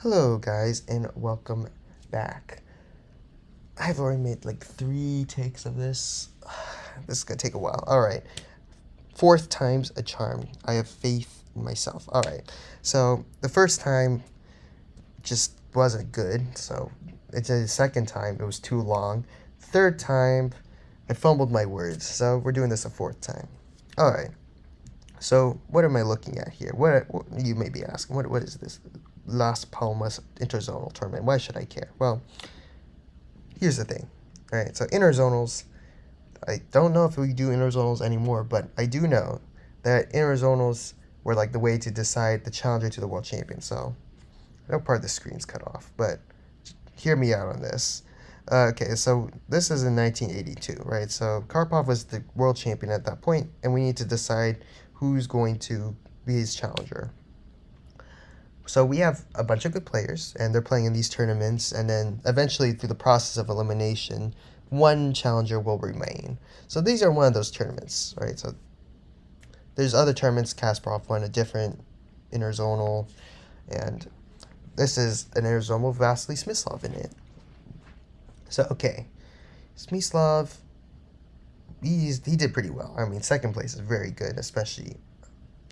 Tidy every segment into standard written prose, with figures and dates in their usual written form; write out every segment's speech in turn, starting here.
Hello guys and welcome back. I've already made like 3 takes of this. This is gonna take a while. Alright. 4th time's a charm. I have faith in myself. Alright. So the first time just wasn't good. So it's the second time it was too long. Third time I fumbled my words. So we're doing this a 4th time. Alright. So what am I looking at here? What you may be asking, what is this? Las Palmas Interzonal tournament. Why should I care? Well, here's the thing. Alright, so interzonals, I don't know if we do interzonals anymore, but I do know that interzonals were like the way to decide the challenger to the world champion. So I know part of the screen's cut off, but hear me out on this. Okay, so this is in 1982, right? So Karpov was the world champion at that point, and we need to decide who's going to be his challenger. So we have a bunch of good players, and they're playing in these tournaments, and then eventually through the process of elimination, one challenger will remain. So these are one of those tournaments, right? So there's other tournaments. Kasparov won a different interzonal, and this is an interzonal with Vasily Smyslov in it. So, okay, Smyslov, he did pretty well. I mean, second place is very good, especially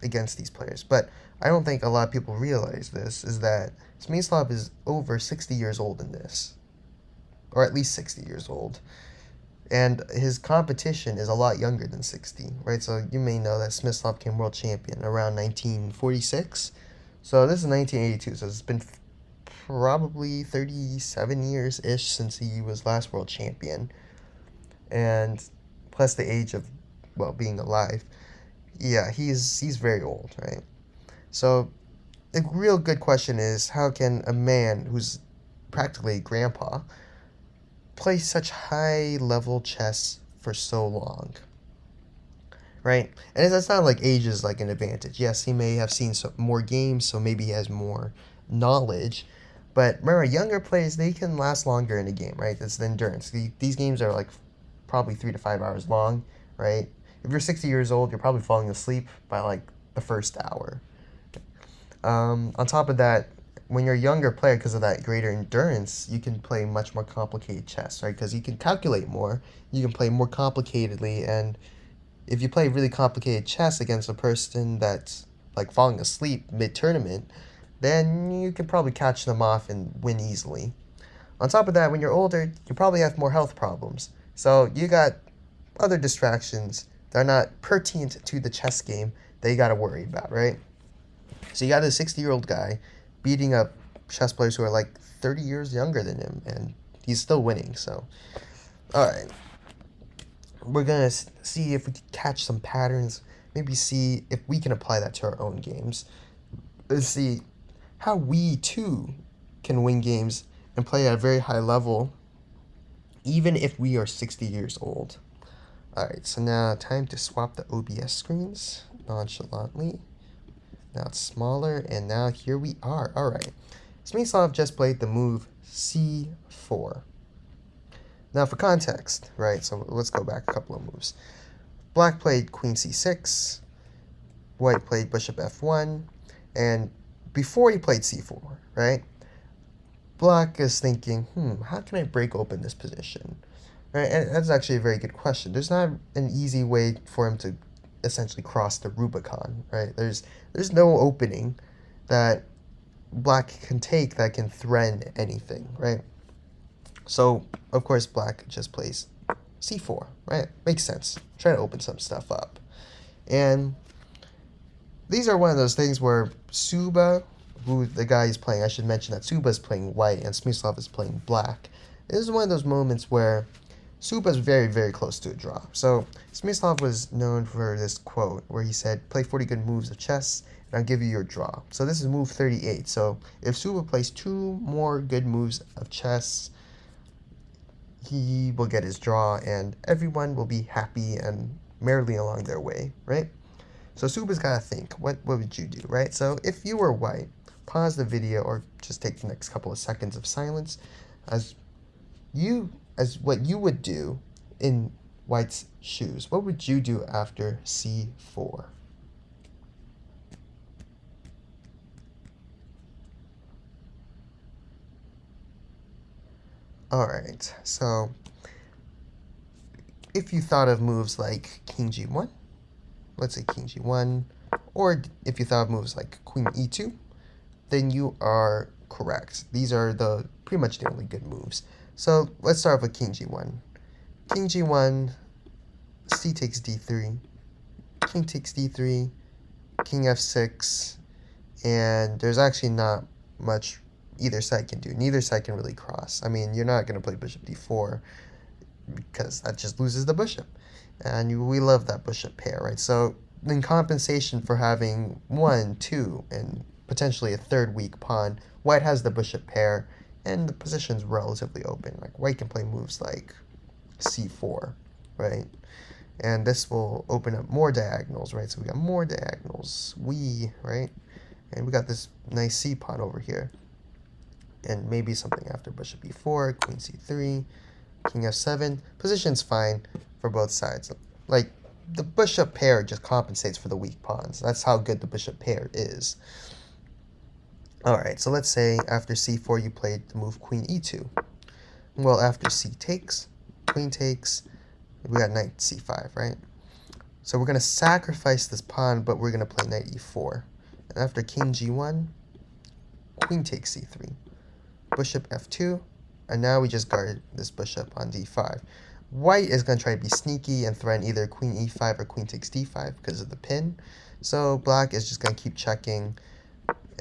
against these players. But I don't think a lot of people realize this, is that Smyslov is over 60 years old in this. Or at least 60 years old. And his competition is a lot younger than 60, right? So you may know that Smyslov became world champion around 1946. So this is 1982, so it's been probably 37 years-ish since he was last world champion. And plus the age of, well, being alive. Yeah, he's very old, right? So the real good question is, how can a man who's practically a grandpa play such high-level chess for so long? Right? And it's not like age is like an advantage. Yes, he may have seen more games, so maybe he has more knowledge. But remember, younger players, they can last longer in a game, right? That's the endurance. These games are like probably 3 to 5 hours long, right? If you're 60 years old, you're probably falling asleep by like the first hour. On top of that, when you're a younger player, because of that greater endurance, you can play much more complicated chess, right? Because you can calculate more, you can play more complicatedly, and if you play really complicated chess against a person that's like falling asleep mid-tournament, then you can probably catch them off and win easily. On top of that, when you're older, you probably have more health problems. So you got other distractions that are not pertinent to the chess game that you got to worry about, right? So you got a 60-year-old guy beating up chess players who are like 30 years younger than him, and he's still winning. So, all right. We're going to see if we can catch some patterns, maybe see if we can apply that to our own games. Let's see how we, too, can win games and play at a very high level, even if we are 60 years old. Alright, so now time to swap the OBS screens nonchalantly. Now it's smaller, and now here we are. Alright, Smyslov just played the move c4. Now for context, right, so let's go back a couple of moves. Black played queen c6, white played bishop f1, and before he played c4, right, Black is thinking, how can I break open this position? Right, and that's actually a very good question. There's not an easy way for him to essentially cross the Rubicon, right? There's no opening that Black can take that can threaten anything, right? So, of course, Black just plays c4, right? Makes sense. Try to open some stuff up. And these are one of those things where Suba, who the guy is playing, I should mention that Suba is playing white and Smyslov is playing black. This is one of those moments where Suba is very, very close to a draw. So Smyslov was known for this quote where he said, play 40 good moves of chess and I'll give you your draw. So this is move 38. So if Suba plays 2 more good moves of chess, he will get his draw and everyone will be happy and merrily along their way, right? So Suba's got to think, what would you do, right? So if you were white, pause the video or just take the next couple of seconds of silence as what you would do in white's shoes. What would you do after c4? Alright, so if you thought of moves like king g1, let's say king g1, or if you thought of moves like queen e2, then you are correct. These are pretty much the only good moves. So let's start with king g1. King g1, c takes d3, king takes d3, king f6, and there's actually not much either side can do. Neither side can really cross. I mean, you're not going to play bishop d4 because that just loses the bishop. And we love that bishop pair, right? So in compensation for having 1, 2, and potentially a third weak pawn, white has the bishop pair, and the position's relatively open. Like white can play moves like c4, right? And this will open up more diagonals, right? So we got more diagonals, right? And we got this nice c pawn over here. And maybe something after bishop e4, queen c3, king f7. Position's fine for both sides. Like, the bishop pair just compensates for the weak pawns. That's how good the bishop pair is. Alright, so let's say after c4 you played the move queen e2. Well, after c takes, queen takes, we got knight c5, right? So we're going to sacrifice this pawn, but we're going to play knight e4. And after king g1, queen takes c3, bishop f2, and now we just guard this bishop on d5. White is going to try to be sneaky and threaten either queen e5 or queen takes d5 because of the pin. So black is just going to keep checking,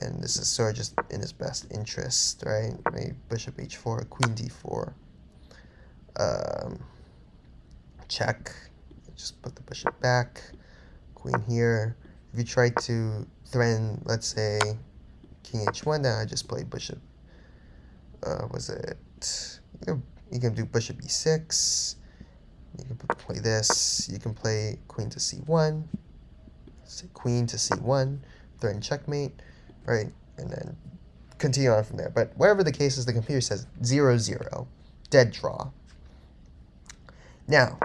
and this is sort of just in his best interest, right? Maybe bishop h4, queen d4. Check. Just put the bishop back. Queen here. If you try to threaten, let's say, king h1, then I just play bishop. Was it? You can do bishop e6. You can play this. You can play queen to c1. Queen to c1. Threaten checkmate, right? And then continue on from there. But whatever the case is, the computer says 0-0. Dead draw. Now,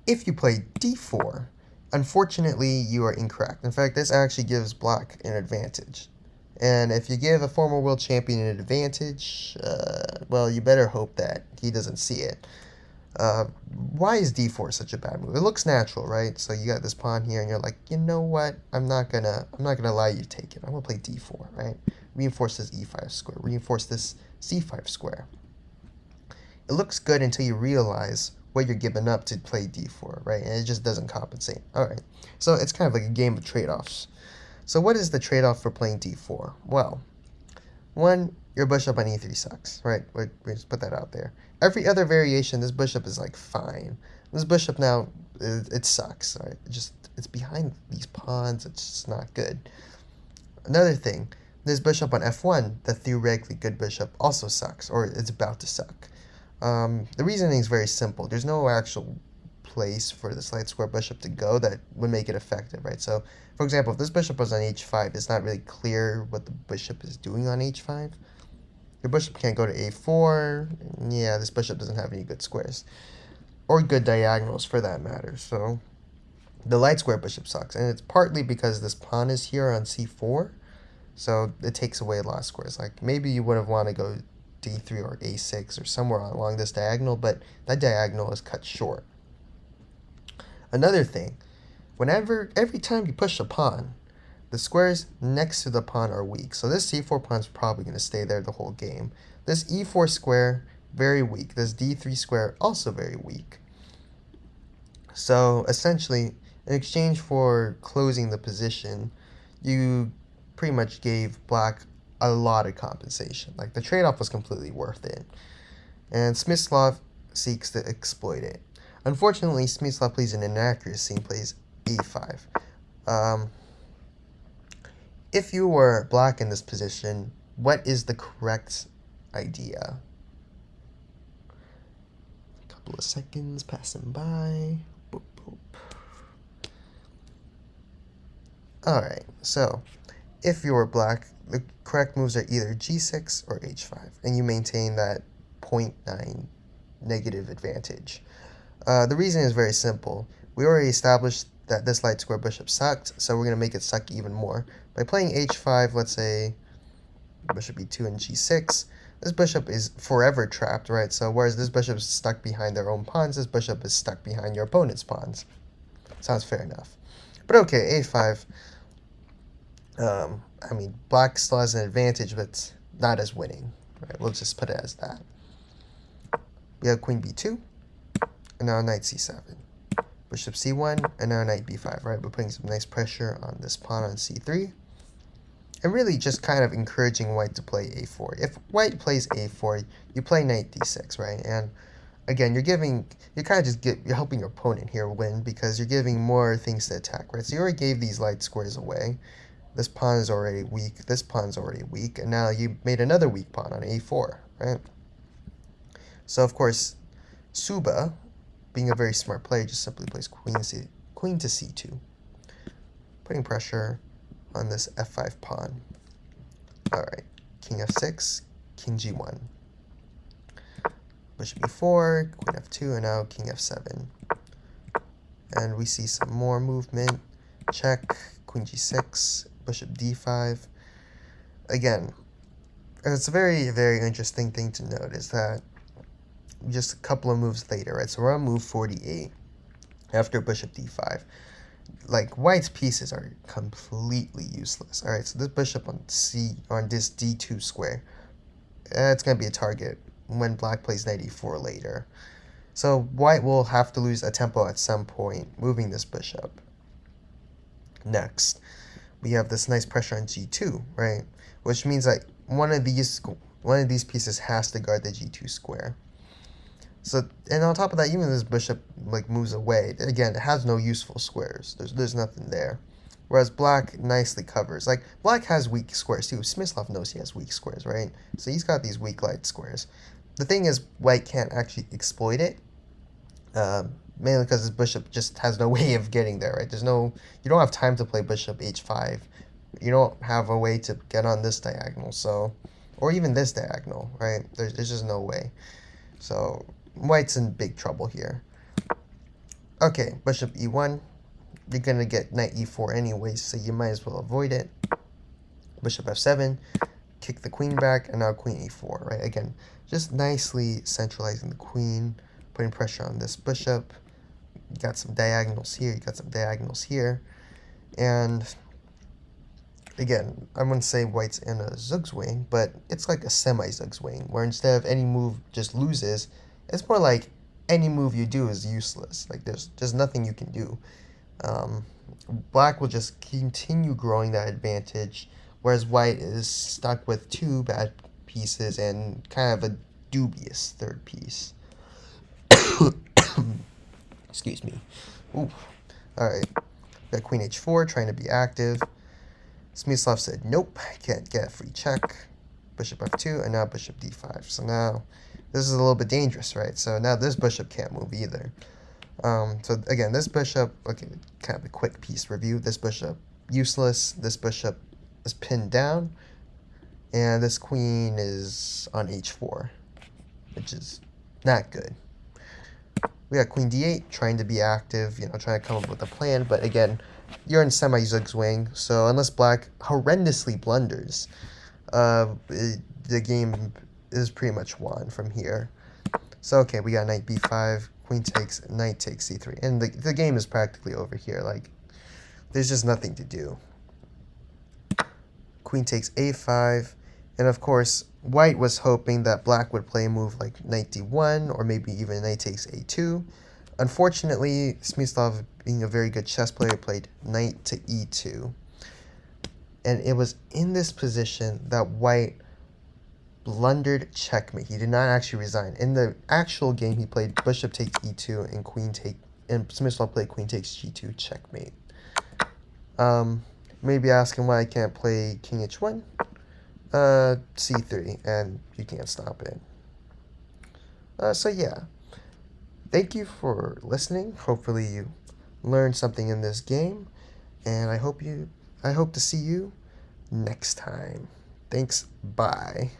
if you play d4, unfortunately, you are incorrect. In fact, this actually gives black an advantage. And if you give a former world champion an advantage, well, you better hope that he doesn't see it. Why is d4 such a bad move? It looks natural, right? So you got this pawn here, and you're like, you know what? I'm not gonna allow you to take it. I'm gonna play d4, right? Reinforce this e5 square. Reinforce this c5 square. It looks good until you realize what you're giving up to play d4, right? And it just doesn't compensate. All right. So it's kind of like a game of trade-offs. So what is the trade-off for playing d4? Well, one, your bishop on e3 sucks, right? We just put that out there. Every other variation, this bishop is like fine. This bishop now, it sucks, right? It's behind these pawns. It's just not good. Another thing, this bishop on f1, the theoretically good bishop, also sucks, or it's about to suck. The reasoning is very simple. There's no actual place for this light square bishop to go that would make it effective, right? So, for example, if this bishop was on h5, it's not really clear what the bishop is doing on h5. Your bishop can't go to a4. Yeah, this bishop doesn't have any good squares. Or good diagonals, for that matter. So, the light square bishop sucks. And it's partly because this pawn is here on c4. So, it takes away a lot of squares. Like, maybe you would have wanted to go d3 or a6 or somewhere along this diagonal, but that diagonal is cut short. Another thing, every time you push a pawn, the squares next to the pawn are weak. So this c4 pawn is probably going to stay there the whole game. This e4 square, very weak. This d3 square, also very weak. So essentially, in exchange for closing the position, you pretty much gave black a lot of compensation. Like, the trade-off was completely worth it. And Smyslov seeks to exploit it. Unfortunately, Smyslov plays an inaccuracy and plays a5. If you were black in this position, what is the correct idea? A couple of seconds passing by. Boop, boop. Alright, so if you were black, the correct moves are either g6 or h5, and you maintain that 0.9 negative advantage. The reason is very simple. We already established that this light square bishop sucked, so we're going to make it suck even more. By playing h5, let's say bishop e2 and g6, this bishop is forever trapped, right? So whereas this bishop is stuck behind their own pawns, this bishop is stuck behind your opponent's pawns. Sounds fair enough. But okay, a5. I mean, black still has an advantage, but it's not as winning. Right? We'll just put it as that. We have queen b2, and now knight c7. Bishop c1, and now knight b5, right? We're putting some nice pressure on this pawn on c3. And really just kind of encouraging white to play a4. If white plays a4, you play knight d6, right? And again, you're helping your opponent here win because you're giving more things to attack, right? So you already gave these light squares away. This pawn is already weak. This pawn's already weak. And now you made another weak pawn on a4, right? So, of course, Suba, being a very smart player, just simply plays queen to c2, putting pressure on this f5 pawn. All right, king f6, king g1. Bishop e4, queen f2, and now king f7. And we see some more movement. Check, queen g6, bishop d5. Again, it's a very, very interesting thing to note is that just a couple of moves later, right? So we're on move 48 after bishop d5. Like, white's pieces are completely useless. All right, so this bishop on this d2 square, it's going to be a target when black plays knight e4 later. So white will have to lose a tempo at some point, moving this bishop. Next, we have this nice pressure on g2, right? Which means that one of these pieces has to guard the g2 square. So, and on top of that, even this bishop like moves away. Again, it has no useful squares. There's nothing there. Whereas black nicely covers. Like, black has weak squares too. Smyslov knows he has weak squares, right? So he's got these weak light squares. The thing is, white can't actually exploit it. Mainly because his bishop just has no way of getting there, right? You don't have time to play bishop h5. You don't have a way to get on this diagonal, so, or even this diagonal, right? There's just no way. So white's in big trouble here. Okay, bishop e1. You're going to get knight e4 anyways, so you might as well avoid it. Bishop f7. Kick the queen back, and now queen e4, right? Again, just nicely centralizing the queen, putting pressure on this bishop. You got some diagonals here, you got some diagonals here. And again, I wouldn't say white's in a zugzwang, but it's like a semi-zugzwang, where instead of any move just loses, it's more like any move you do is useless. Like, there's just nothing you can do. Black will just continue growing that advantage, whereas white is stuck with two bad pieces and kind of a dubious third piece. Excuse me. Ooh. All right. Got queen h4, trying to be active. Smyslov said, nope, can't get a free check. Bishop f2, and now bishop d5. So now this is a little bit dangerous, right? So now this bishop can't move either. So again, this bishop, okay, kind of a quick piece review. This bishop, useless. This bishop is pinned down. And this queen is on h4, which is not good. We got queen d8, trying to be active, trying to come up with a plan. But again, you're in semi-zugzwang, so unless black horrendously blunders, the game is pretty much won from here. So, okay, we got knight b5, queen takes, knight takes c3. And the game is practically over here. Like, there's just nothing to do. Queen takes a5. And, of course, white was hoping that black would play a move like knight d1 or maybe even knight takes a2. Unfortunately, Smyslov, being a very good chess player, played knight to e2. And it was in this position that white blundered checkmate. He did not actually resign. In the actual game, he played bishop takes e2 and Smyslov played queen takes g2 checkmate. Maybe asking why I can't play king h1. c3, and you can't stop it. So yeah, thank you for listening. Hopefully you learned something in this game, and I hope to see you next time. Thanks. Bye.